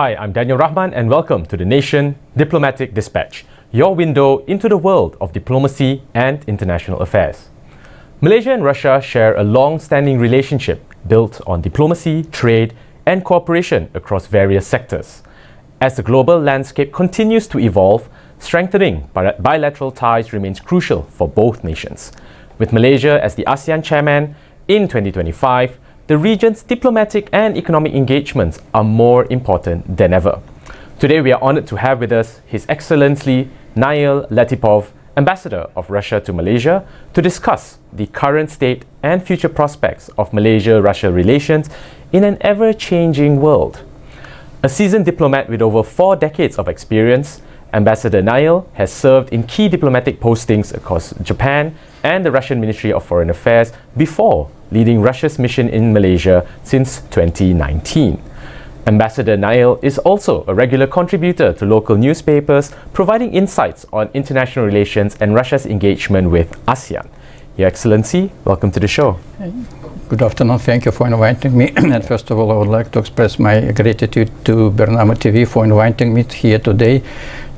Hi, I'm Daniel Rahman and welcome to the Nation Diplomatic Dispatch, your window into the world of diplomacy and international affairs. Malaysia and Russia share a long-standing relationship built on diplomacy, trade and cooperation across various sectors. As the global landscape continues to evolve, strengthening bilateral ties remains crucial for both nations. With Malaysia as the ASEAN chairman in 2025, the region's diplomatic and economic engagements are more important than ever. Today we are honoured to have with us His Excellency NAIYL LATYPOV, Ambassador of Russia to Malaysia, to discuss the current state and future prospects of Malaysia-Russia relations in an ever-changing world. A seasoned diplomat with over 4 decades of experience, Ambassador NAIYL has served in key diplomatic postings across Japan and the Russian Ministry of Foreign Affairs before leading Russia's mission in Malaysia since 2019. Ambassador NAIYL is also a regular contributor to local newspapers, providing insights on international relations and Russia's engagement with ASEAN. Your Excellency, welcome to the show. Good afternoon. Thank you for inviting me. And first of all, I would like to express my gratitude to Bernama TV for inviting me here today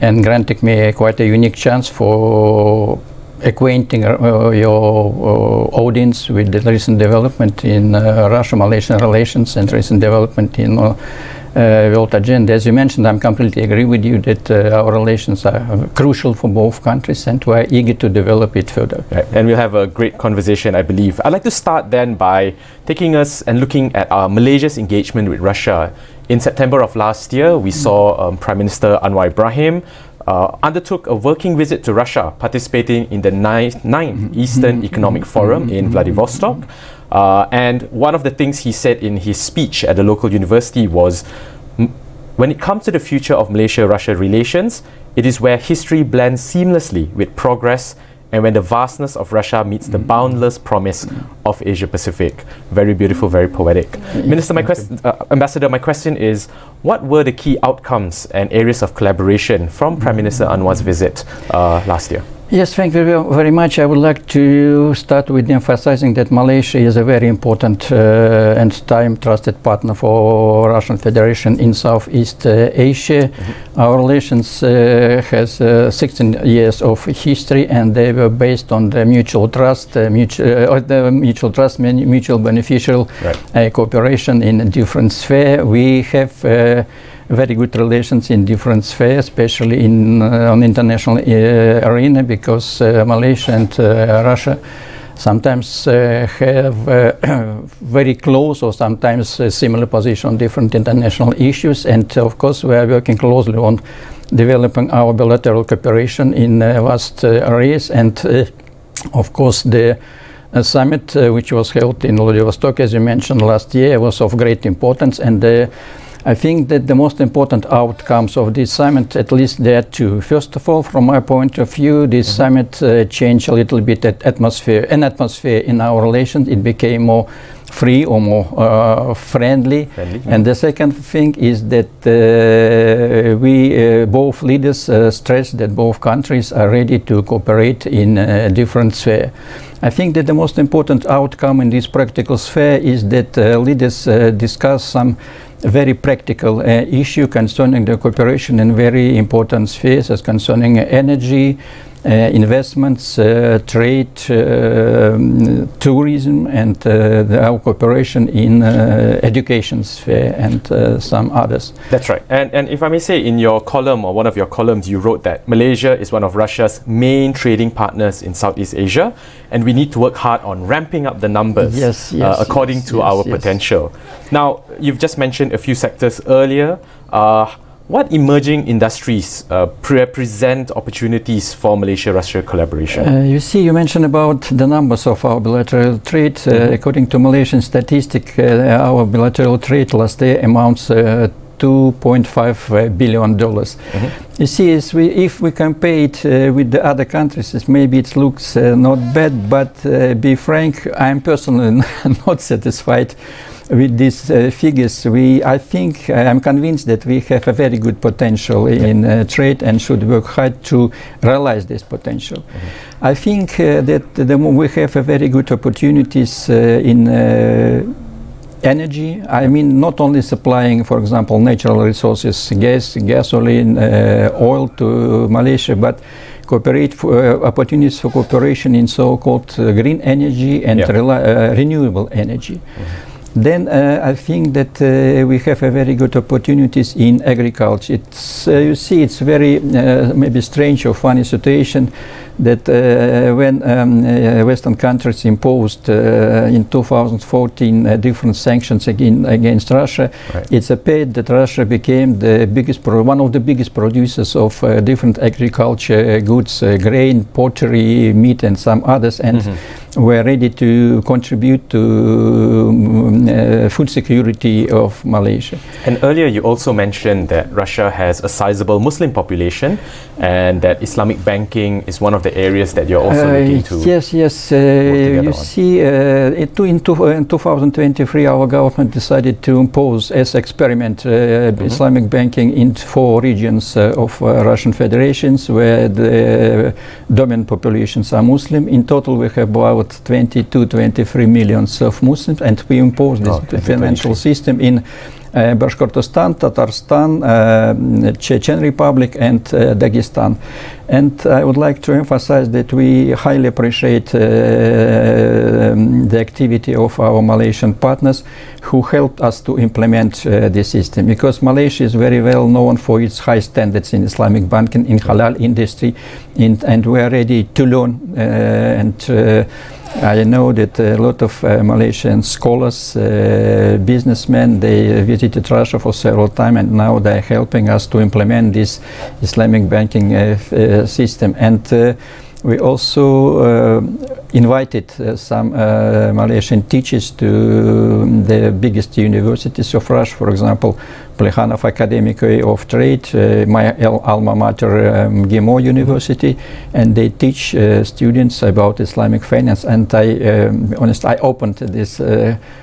and granting me quite a unique chance for acquainting your audience with the recent development in Russia-Malaysian relations and recent development in world agenda. As you mentioned, I completely agree with you that our relations are crucial for both countries and we are eager to develop it further. Right. And we'll have a great conversation, I believe. I'd like to start then by taking us and looking at Malaysia's engagement with Russia. In September of last year, we saw Prime Minister Anwar Ibrahim undertook a working visit to Russia, participating in the 9th Eastern Economic Forum in Vladivostok. And one of the things he said in his speech at the local university was, when it comes to the future of Malaysia-Russia relations, it is where history blends seamlessly with progress and when the vastness of Russia meets the boundless promise of Asia-Pacific. Very beautiful, very poetic. Minister, Ambassador, my question is, what were the key outcomes and areas of collaboration from Prime Minister Anwar's visit last year? Yes, thank you very much. I would like to start with emphasizing that Malaysia is a very important and time-trusted partner for Russian Federation in Southeast Asia. Our relations has 16 years of history, and they were based on the mutual trust, mutual beneficial cooperation in different spheres. We have very good relations in different spheres, especially in on international arena, because Malaysia and Russia sometimes have very close or sometimes similar position on different international issues, and of course we are working closely on developing our bilateral cooperation in vast areas. And of course the summit which was held in Vladivostok, as you mentioned, last year, was of great importance, and I think that the most important outcomes of this summit, at least there are two. First of all, from my point of view, this summit changed a little bit an atmosphere in our relations. It became more free or more friendly. And the second thing is that we both leaders stressed that both countries are ready to cooperate in different spheres. I think that the most important outcome in this practical sphere is that leaders discuss some very practical issue concerning the cooperation in very important spheres, as concerning energy, investments, trade, tourism, and our cooperation in education sphere and some others. That's right. And if I may say, in your column, or one of your columns, you wrote that Malaysia is one of Russia's main trading partners in Southeast Asia, and we need to work hard on ramping up the numbers according to our potential. Now, you've just mentioned a few sectors earlier. What emerging industries represent opportunities for Malaysia-Russia collaboration? You see, you mentioned about the numbers of our bilateral trade. According to Malaysian statistics, our bilateral trade last year amounts $2.5 billion. You see, if we compare it with the other countries, maybe it looks not bad, but be frank, I'm personally not satisfied with these figures. I'm convinced that we have a very good potential in trade and should work hard to realize this potential. I think that we have a very good opportunities in energy. I mean, not only supplying, for example, natural resources, gas, gasoline, oil to Malaysia, but opportunities for cooperation in so-called green energy and renewable energy. Then I think that we have a very good opportunities in agriculture. It's you see, it's very maybe strange or funny situation that when Western countries imposed in 2014 different sanctions against Russia, it's appeared that Russia became the biggest one of the biggest producers of different agriculture goods, grain, pottery, meat, and some others, and were ready to contribute to food security of Malaysia. And earlier you also mentioned that Russia has a sizable Muslim population and that Islamic banking is one of the areas that you're also looking to. Yes. You see, in 2023 our government decided to impose as experiment Islamic banking in 4 regions of Russian federations where the dominant populations are Muslim. In total we have about 22-23 millions of Muslims, and we imposed this financial system in Bashkortostan, Tatarstan, Chechen Republic, and Dagestan. And I would like to emphasize that we highly appreciate the activity of our Malaysian partners who helped us to implement this system, because Malaysia is very well known for its high standards in Islamic banking, in halal industry, and we are ready to learn. I know that a lot of Malaysian scholars, businessmen, they visited Russia for several times, and now they're helping us to implement this Islamic banking system. And we also invited some Malaysian teachers to the biggest universities of Russia, for example, Plekhanov Academic of Trade, my alma mater, GIMO University, and they teach students about Islamic finance. And I opened this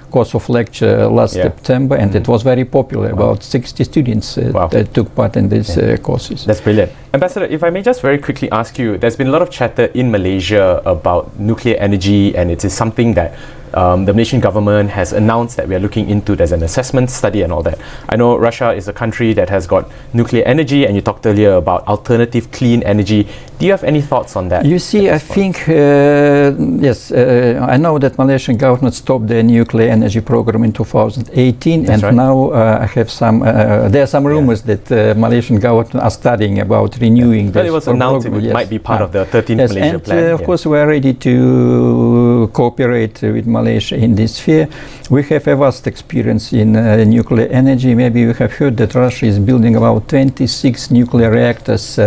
course of lecture last September, and it was very popular. About 60 students that took part in these courses. That's brilliant. Ambassador, if I may just very quickly ask you, there's been a lot of chatter in Malaysia about nuclear energy, and it is something that the Malaysian government has announced that we are looking into. There's an assessment study and all that. I know Russia is a country that has got nuclear energy, and you talked earlier about alternative clean energy. Do you have any thoughts on that? You see, I think, yes, I know that Malaysian government stopped the nuclear energy program in 2018, That's and now I have some, there are some rumors that Malaysian government are studying about renewing this. Well, it was announced it might be part of the 13th Malaysia Plan. Of course, we are ready to cooperate with Malaysia in this sphere. We have a vast experience in nuclear energy. Maybe you have heard that Russia is building about 26 nuclear reactors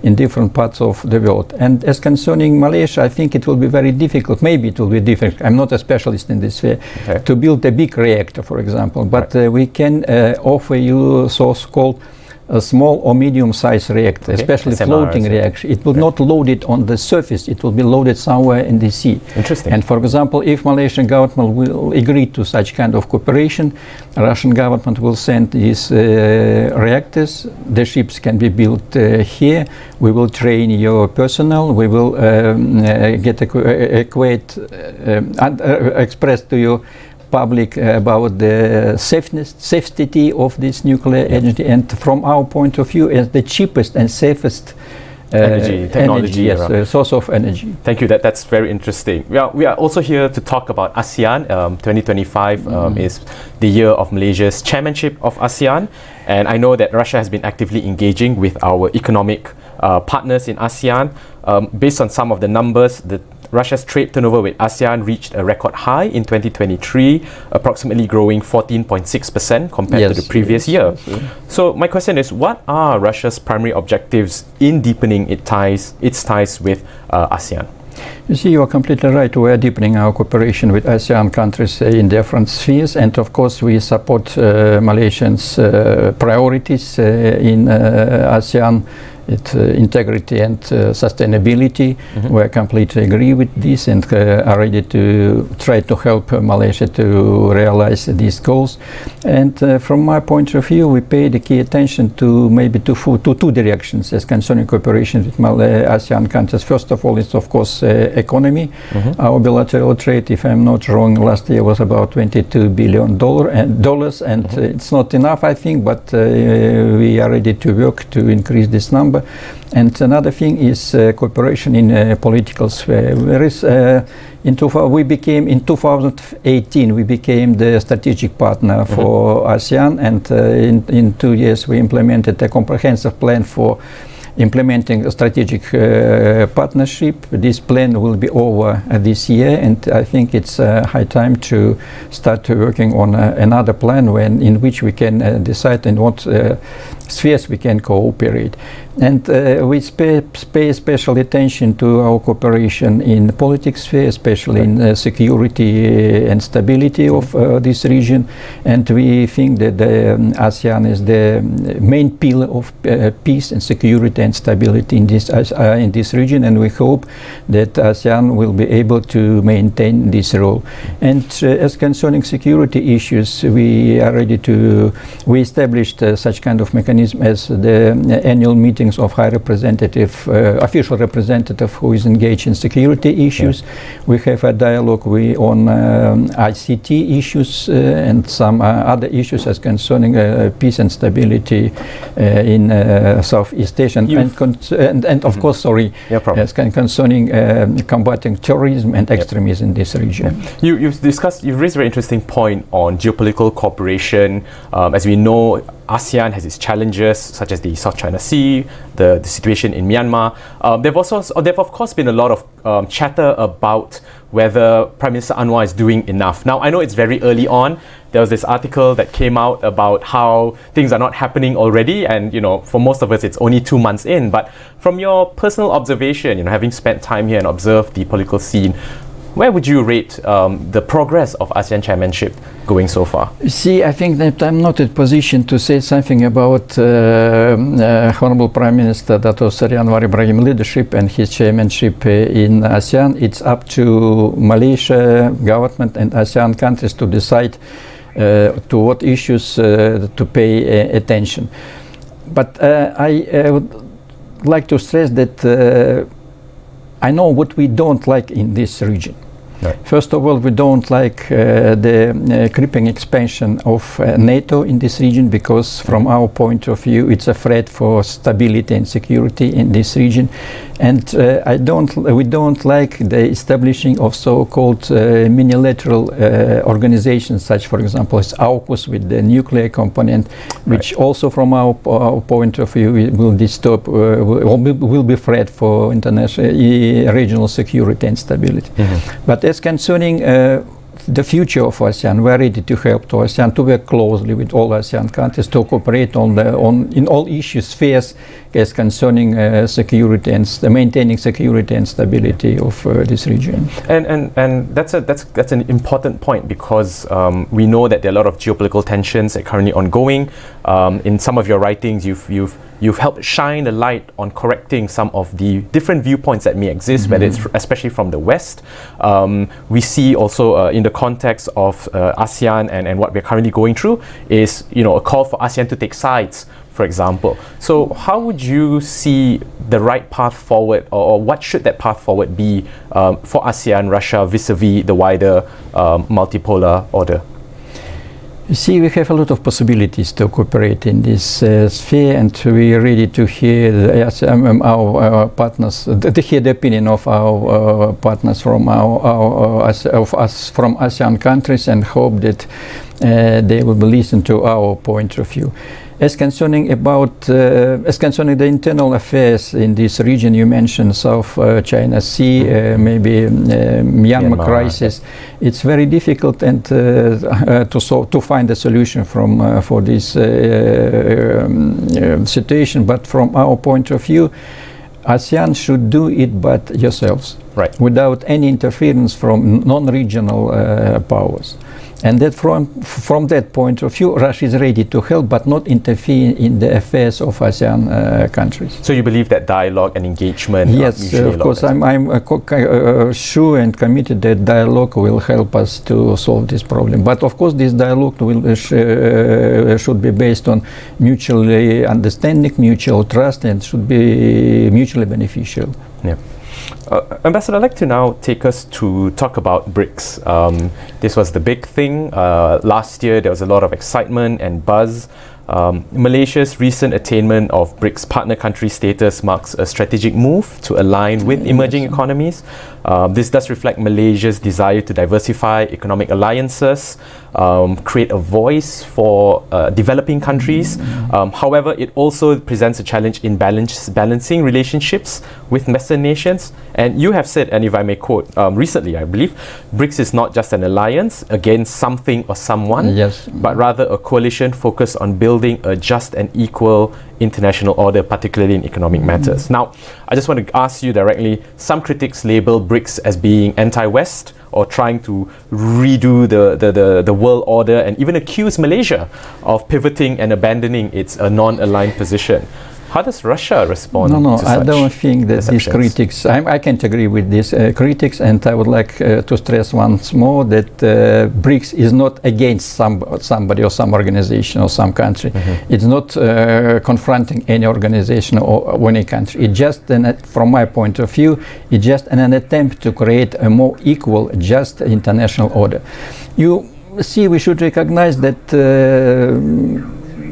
in different parts of the world. And as concerning Malaysia, I think it will be very difficult. Maybe it will be difficult. I'm not a specialist in this sphere to build a big reactor, for example. But we can offer you so-called a small or medium-sized reactor, especially floating reactor. It will not load it on the surface. It will be loaded somewhere in the sea. Interesting. And for example, if Malaysian government will agree to such kind of cooperation, Russian government will send these reactors. The ships can be built here. We will train your personnel. We will get express to you public about the safety of this nuclear energy, and from our point of view as the cheapest and safest technology source of energy. Thank you. That's very interesting. We are also here to talk about ASEAN. 2025 is the year of Malaysia's chairmanship of ASEAN, and I know that Russia has been actively engaging with our economic partners in ASEAN. Based on some of the numbers, Russia's trade turnover with ASEAN reached a record high in 2023, approximately growing 14.6% compared to the previous year. So my question is, what are Russia's primary objectives in deepening its ties with ASEAN? You see, you are completely right. We are deepening our cooperation with ASEAN countries in different spheres, and of course we support Malaysians' priorities in ASEAN integrity and sustainability. We completely agree with this and are ready to try to help Malaysia to realize these goals. And from my point of view, we pay the key attention to maybe two directions as concerning cooperation with ASEAN countries. First of all, it's of course economy. Our bilateral trade, if I'm not wrong, last year was about $22 billion, and it's not enough, I think, but we are ready to work to increase this number. And another thing is cooperation in political sphere. In 2018 we became the strategic partner for ASEAN, and in 2 years we implemented a comprehensive plan for implementing a strategic partnership. This plan will be over this year, and I think it's high time to start working on another plan in which we can decide in what spheres we can cooperate. And we pay special attention to our cooperation in the politics sphere, especially in security and stability of this region. And we think that the ASEAN is the main pillar of peace and security and stability in this region, and we hope that ASEAN will be able to maintain this role. And as concerning security issues, we are ready to. We established such kind of mechanism as the annual meetings of high representative, official representative who is engaged in security issues. We have a dialogue on ICT issues and some other issues as concerning peace and stability in Southeast Asia, and of course, as concerning combating terrorism and extremism in this region. You've raised a very interesting point on geopolitical cooperation. As we know, ASEAN has its challenges, such as the South China Sea, the situation in Myanmar. There have of course been a lot of chatter about whether Prime Minister Anwar is doing enough. Now, I know it's very early on. There was this article that came out about how things are not happening already, and for most of us it's only 2 months in. But from your personal observation, having spent time here and observed the political scene, where would you rate the progress of ASEAN chairmanship going so far? See, I think that I'm not in position to say something about Honorable Prime Minister Dato' Seri Anwar Ibrahim leadership and his chairmanship in ASEAN. It's up to Malaysia government and ASEAN countries to decide to what issues to pay attention. But I would like to stress that I know what we don't like in this region. Right. First of all, we don't like the creeping expansion of NATO in this region, because from our point of view it's a threat for stability and security in this region. And we don't like the establishing of so-called minilateral organizations, such for example as AUKUS with the nuclear component, which also from our point of view will disturb, will be threat for international regional security and stability. But as concerning the future of ASEAN, we are ready to help to ASEAN to work closely with all ASEAN countries to cooperate in all issues, spheres as concerning security and maintaining security and stability of this region. And that's an important point, because we know that there are a lot of geopolitical tensions that are currently ongoing. In some of your writings, you've helped shine a light on correcting some of the different viewpoints that may exist, whether it's especially from the West. We see also in the context of ASEAN and what we're currently going through is a call for ASEAN to take sides, for example. So how would you see the right path forward, or what should that path forward be for ASEAN, Russia, vis-a-vis the wider multipolar order? You see, we have a lot of possibilities to cooperate in this sphere, and we are ready to hear our partners, to hear the opinion of our partners from from ASEAN countries, and hope that they will listen to our point of view. As concerning the internal affairs in this region, you mentioned South China Sea, maybe Myanmar crisis. It's very difficult and to find a solution for this situation. But from our point of view, ASEAN should do it by yourselves, without any interference from non-regional powers. And that from that point of view, Russia is ready to help, but not interfere in the affairs of ASEAN countries. So you believe that dialogue and engagement? Yes, of course. I'm sure and committed that dialogue will help us to solve this problem. But of course, this dialogue should be based on mutual understanding, mutual trust, and should be mutually beneficial. Yeah. Ambassador, I'd like to now take us to talk about BRICS. This was the big thing. Last year, there was a lot of excitement and buzz. Malaysia's recent attainment of BRICS partner country status marks a strategic move to align with emerging economies. This does reflect Malaysia's desire to diversify economic alliances, create a voice for developing countries. However, it also presents a challenge in balancing relationships with Western nations. And you have said, and if I may quote, recently, I believe, BRICS is not just an alliance against something or someone, yes, but rather a coalition focused on building a just and equal international order, particularly in economic matters. Now, I just want to ask you directly, some critics label BRICS as being anti-West or trying to redo the world order, and even accuse Malaysia of pivoting and abandoning its non-aligned position. How does Russia respond to such I don't think that these critics, I can't agree with these critics, and I would like to stress once more that BRICS is not against somebody or some organization or some country. It's not confronting any organization or any country. It's just, from my point of view, it's just an attempt to create a more equal, just international order. You see, we should recognize that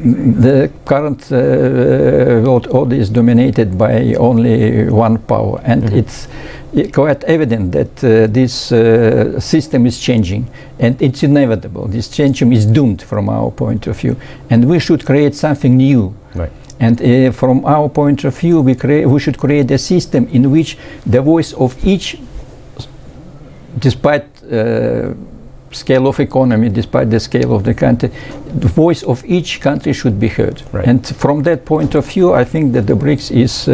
the current world order is dominated by only one power, and it's quite evident that this system is changing, and it's inevitable. This change is doomed from our point of view, and we should create something new. Right. And from our point of view, we should create a system in which the voice of each, despite scale of economy, despite the scale of the country, the voice of each country should be heard. Right. And from that point of view, I think that the BRICS is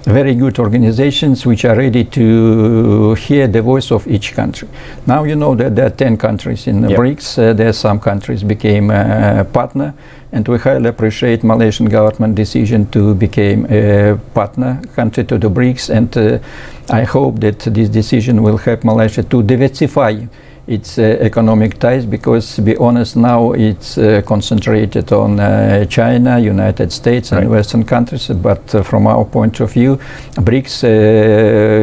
very good organizations which are ready to hear the voice of each country. Now you know that there are 10 countries in the BRICS. There are some countries became a partner, and we highly appreciate Malaysian government decision to become a partner country to the BRICS, and I hope that this decision will help Malaysia to diversify its economic ties, because, to be honest, now it's concentrated on China, United States, and Western countries. But from our point of view, BRICS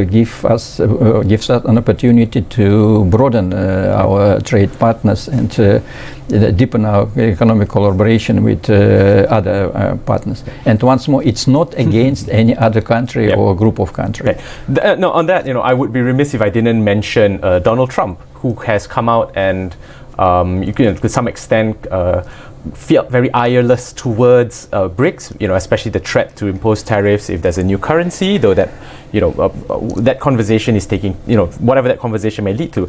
gives us an opportunity to broaden our trade partners and deepen our economic collaboration with other partners. And once more, it's not against any other country or group of countries. Right. No, on that, I would be remiss if I didn't mention Donald Trump, who has come out and, to some extent, felt very ireless towards BRICS, especially the threat to impose tariffs if there's a new currency, though that, that conversation is taking, whatever that conversation may lead to.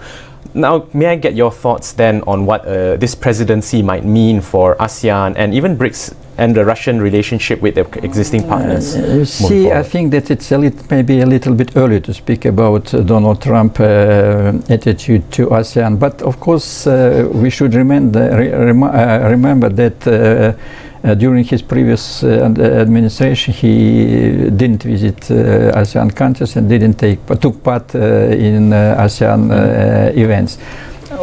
Now, may I get your thoughts then on what this presidency might mean for ASEAN and even BRICS and the Russian relationship with the existing partners? You see, I think that it's maybe a little bit early to speak about Donald Trump's attitude to ASEAN. But of course, we should remember that during his previous administration, he didn't visit ASEAN countries and took part in ASEAN events.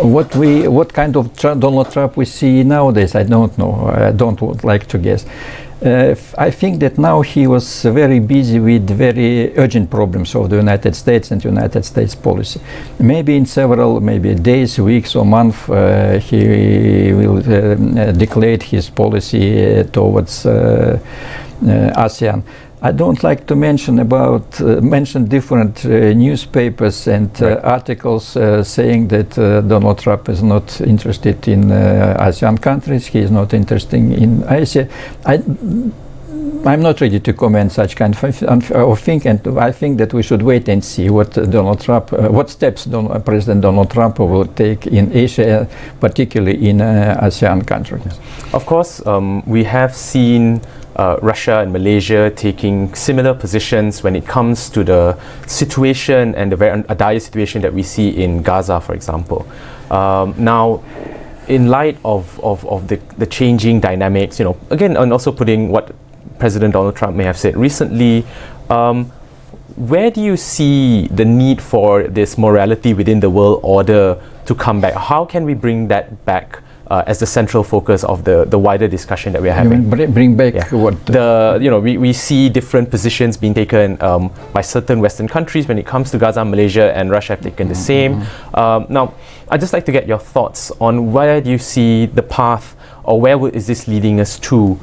What kind of Donald Trump we see nowadays, I don't know. I would like to guess. I think that now he was very busy with very urgent problems of the United States and United States policy. Maybe in several, days, weeks, or months, he will declare his policy towards ASEAN. I don't like to mention different newspapers and articles saying that Donald Trump is not interested in ASEAN countries. He is not interested in Asia. I'm not ready to comment such kind of thing, and I think that we should wait and see what steps President Donald Trump will take in Asia, particularly in ASEAN countries. Of course, we have seen Russia and Malaysia taking similar positions when it comes to the situation and the very dire situation that we see in Gaza, for example. Now, in light of the changing dynamics, again, and also putting what President Donald Trump may have said recently, where do you see the need for this morality within the world order to come back? How can we bring that back as the central focus of the wider discussion that we are having? Bring back what? We see different positions being taken by certain Western countries when it comes to Gaza. Malaysia and Russia have taken the same. Now, I'd just like to get your thoughts on where do you see the path, or where is this leading us to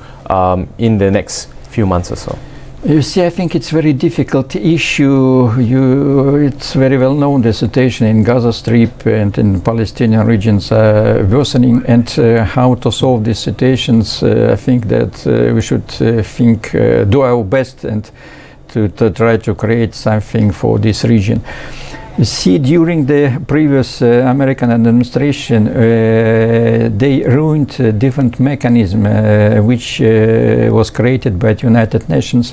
in the next few months or so? You see, I think it's a very difficult issue. It's very well known the situation in Gaza Strip and in Palestinian regions worsening, and how to solve these situations. I think that we should do our best and to try to create something for this region. You see, during the previous American administration, they ruined a different mechanism which was created by the United Nations,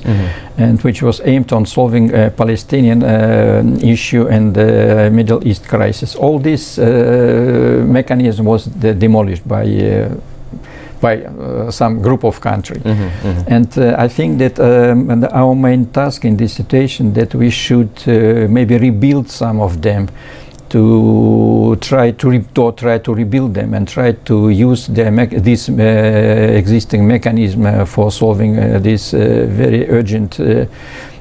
and which was aimed on solving Palestinian issue and the Middle East crisis. All this mechanism was demolished by some group of countries. And I think that our main task in this situation that we should maybe rebuild some of them, to try to rebuild them and try to use this existing mechanism for solving this very urgent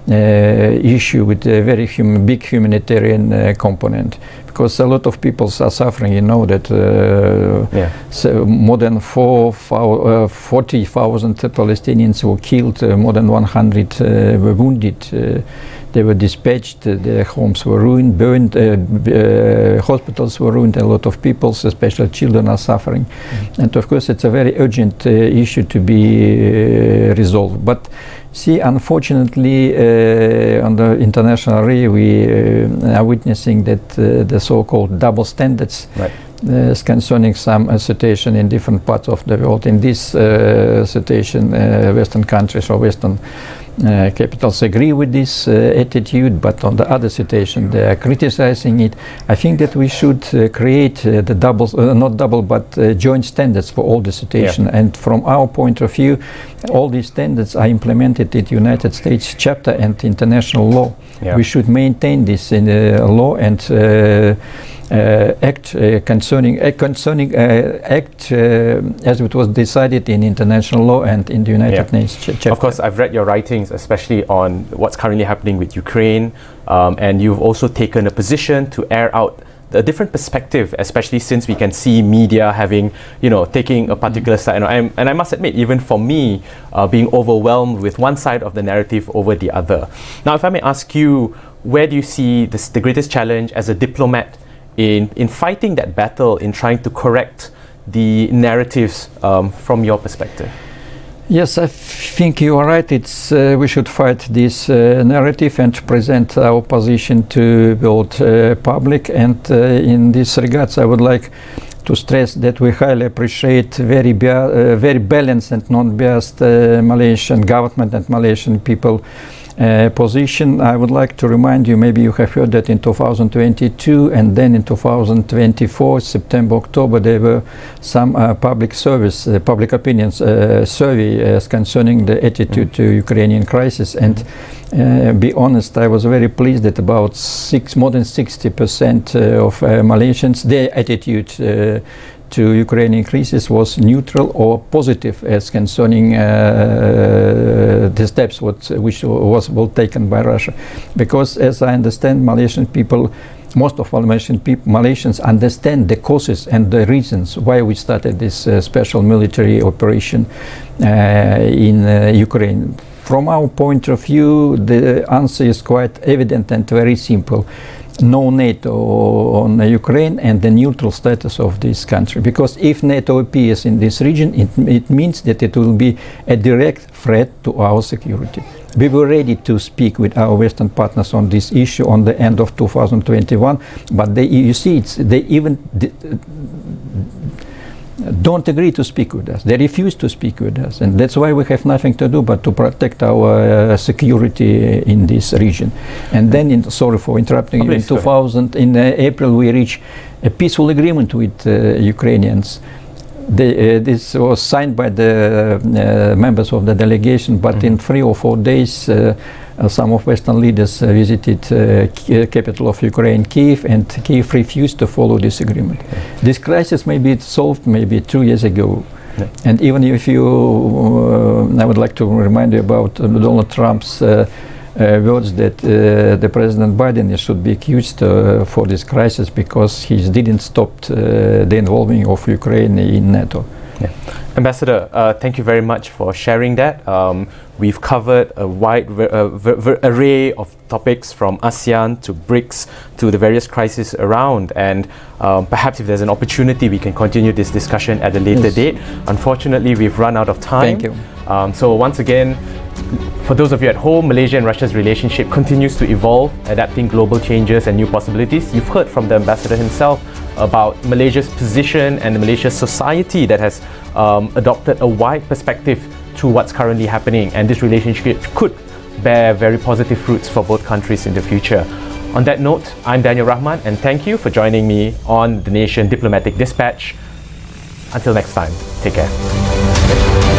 issue with a very big humanitarian component, because a lot of people are suffering. You know that so more than 40,000 Palestinians were killed, more than 100 were wounded. They were dispatched, their homes were ruined, burned, hospitals were ruined, a lot of people, especially children, are suffering. And of course it's a very urgent issue to be resolved. But see, unfortunately, on the international arena, we are witnessing that the so-called double standards concerning some situation in different parts of the world. In this situation, Western countries or Western capitals agree with this attitude, but on the other situation they are criticizing it. I think that we should create the joint standards for all the situation. And from our point of view, all these standards are implemented in the United States Charter and international law. We should maintain this in law and act as it was decided in international law and in the United Nations Charter. Of course, I've read your writings, especially on what's currently happening with Ukraine, and you've also taken a position to air out a different perspective, especially since we can see media having, taking a particular side. And I must admit, even for me, being overwhelmed with one side of the narrative over the other. Now, if I may ask you, where do you see the greatest challenge as a diplomat in fighting that battle, in trying to correct the narratives from your perspective? Yes, I think you are right. It's we should fight this narrative and present our position to both public. And in this regards, I would like to stress that we highly appreciate very balanced and non-biased Malaysian government and Malaysian people position. I would like to remind you, maybe you have heard that in 2022 and then in 2024, September, October, there were some public opinion survey concerning the attitude to Ukrainian crisis. And be honest, I was very pleased that about more than 60% of Malaysians, their attitude to Ukrainian crisis was neutral or positive as concerning the steps which was taken by Russia. Because as I understand, Malaysian people, most of Malaysians understand the causes and the reasons why we started this special military operation in Ukraine. From our point of view, the answer is quite evident and very simple. No NATO on Ukraine and the neutral status of this country. Because if NATO appears in this region, it means that it will be a direct threat to our security. We were ready to speak with our Western partners on this issue on the end of 2021, but they even don't agree to speak with us. They refuse to speak with us, and that's why we have nothing to do but to protect our security in this region. And then, sorry for interrupting you, in April we reached a peaceful agreement with Ukrainians This was signed by the members of the delegation, but in 3 or 4 days, some of Western leaders visited capital of Ukraine, Kiev, and Kiev refused to follow this agreement. This crisis may be solved maybe 2 years ago. And even if you, I would like to remind you about Donald Trump's words that the President Biden should be accused for this crisis because he didn't stop the involving of Ukraine in NATO. Yeah. Ambassador, thank you very much for sharing that. We've covered a wide array of topics from ASEAN to BRICS to the various crises around, and perhaps if there's an opportunity we can continue this discussion at a later date. Unfortunately, we've run out of time. Thank you. So once again, for those of you at home, Malaysia and Russia's relationship continues to evolve, adapting global changes and new possibilities. You've heard from the ambassador himself about Malaysia's position and Malaysia's society that has adopted a wide perspective to what's currently happening, and this relationship could bear very positive fruits for both countries in the future. On that note, I'm Daniel Rahman, and thank you for joining me on The Nation Diplomatic Dispatch. Until next time, take care.